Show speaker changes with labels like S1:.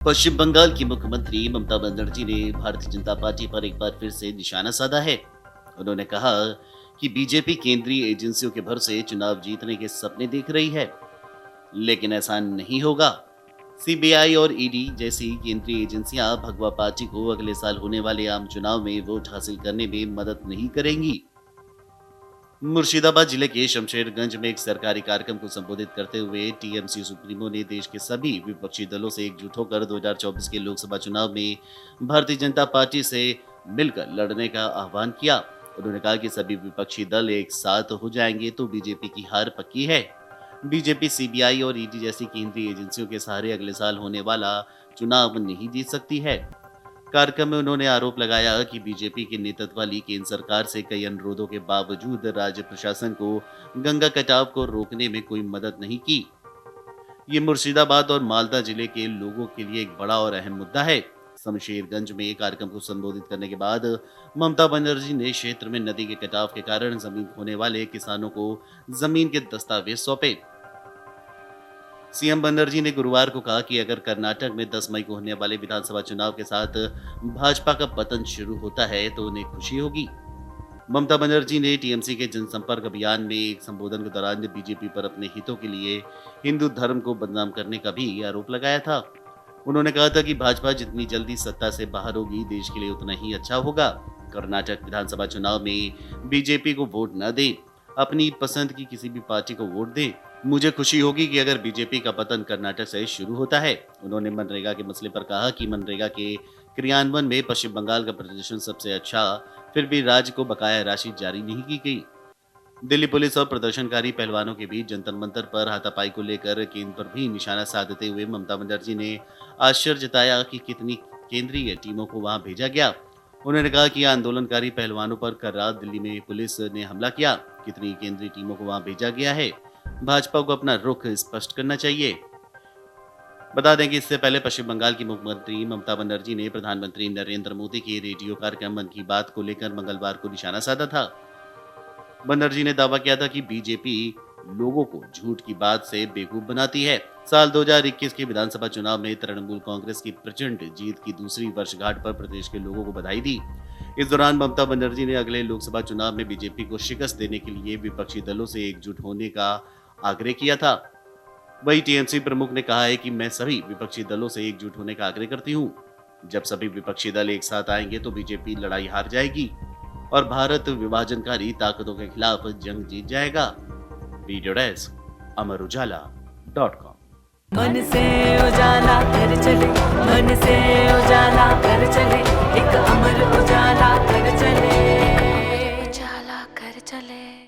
S1: पश्चिम बंगाल की मुख्यमंत्री ममता बनर्जी ने भारतीय जनता पार्टी पर एक बार फिर से निशाना साधा है। उन्होंने कहा कि बीजेपी केंद्रीय एजेंसियों के भरोसे चुनाव जीतने के सपने देख रही है, लेकिन ऐसा नहीं होगा। सीबीआई और ईडी जैसी केंद्रीय एजेंसियां भगवा पार्टी को अगले साल होने वाले आम चुनाव में वोट हासिल करने में मदद नहीं करेंगी। मुर्शिदाबाद जिले के शमशेरगंज में एक सरकारी कार्यक्रम को संबोधित करते हुए टीएमसी सुप्रीमो ने देश के सभी विपक्षी दलों से एकजुट होकर 2024 के लोकसभा चुनाव में भारतीय जनता पार्टी से मिलकर लड़ने का आह्वान किया। उन्होंने कहा कि सभी विपक्षी दल एक साथ हो जाएंगे तो बीजेपी की हार पक्की है। बीजेपी सीबीआई और ईडी जैसी केंद्रीय एजेंसियों के सहारे अगले साल होने वाला चुनाव नहीं जीत सकती है। कार्यक्रम में उन्होंने आरोप लगाया कि बीजेपी के नेतृत्व वाली केंद्र सरकार से कई अनुरोधों के बावजूद राज्य प्रशासन को गंगा कटाव को रोकने में कोई मदद नहीं की। ये मुर्शिदाबाद और मालदा जिले के लोगों के लिए एक बड़ा और अहम मुद्दा है। शमशेरगंज में कार्यक्रम को संबोधित करने के बाद ममता बनर्जी ने क्षेत्र में नदी के कटाव के कारण जमीन खोने वाले किसानों को जमीन के दस्तावेज सौंपे। सीएम बनर्जी ने गुरुवार को कहा कि अगर कर्नाटक में 10 मई को होने वाले विधानसभा चुनाव के साथ भाजपा का पतन शुरू होता है तो उन्हें खुशी होगी। ममता बनर्जी ने टीएमसी के जनसंपर्क अभियान में एक संबोधन के दौरान बीजेपी पर अपने हितों के लिए हिंदू धर्म को बदनाम करने का भी आरोप लगाया था। उन्होंने कहा था कि भाजपा जितनी जल्दी सत्ता से बाहर होगी देश के लिए उतना ही अच्छा होगा। कर्नाटक विधानसभा चुनाव में बीजेपी को वोट न दें, अपनी पसंद की किसी भी पार्टी को वोट दें। मुझे खुशी होगी कि अगर बीजेपी का पतन कर्नाटक से शुरू होता है। उन्होंने मनरेगा के मसले पर कहा कि मनरेगा के क्रियान्वयन में पश्चिम बंगाल का प्रदर्शन सबसे अच्छा, फिर भी राज्य को बकाया राशि जारी नहीं की गई। दिल्ली पुलिस और प्रदर्शनकारी पहलवानों के बीच जंतर मंतर पर हाथापाई को लेकर केंद्र पर भी निशाना साधते हुए ममता बनर्जी ने आश्चर्य जताया कि कितनी केंद्रीय टीमों को वहां भेजा गया। उन्होंने कहा कि आंदोलनकारी पहलवानों पर कल रात दिल्ली में पुलिस ने हमला किया। कितनी केंद्रीय टीमों को वहां भेजा गया है, भाजपा को अपना रुख स्पष्ट करना चाहिए। बता दें कि इससे पहले पश्चिम बंगाल की मुख्यमंत्री ममता बनर्जी ने प्रधानमंत्री नरेंद्र मोदी के रेडियो कार्यक्रम मन की बात को लेकर मंगलवार को निशाना साधा था। बनर्जी ने दावा किया था कि बीजेपी लोगों को झूठ की बात से बेवकूफ बनाती है। साल 2021 के विधानसभा चुनाव में तृणमूल कांग्रेस की प्रचंड जीत की दूसरी वर्षगांठ पर प्रदेश के लोगों को बधाई दी। इस दौरान ममता बनर्जी ने अगले लोकसभा चुनाव में बीजेपी को शिकस्त देने के लिए विपक्षी दलों से एकजुट होने का आग्रह किया था। वही टीएमसी प्रमुख ने कहा है कि मैं सभी विपक्षी दलों से एकजुट होने का आग्रह करती हूँ। जब सभी विपक्षी दल एक साथ आएंगे तो बीजेपी लड़ाई हार जाएगी और भारत विभाजनकारी ताकतों के खिलाफ जंग जीत जाएगा। वीडियो डेस्क अमर उजाला.com।
S2: मन से उजाला कर चले, मन से उजाला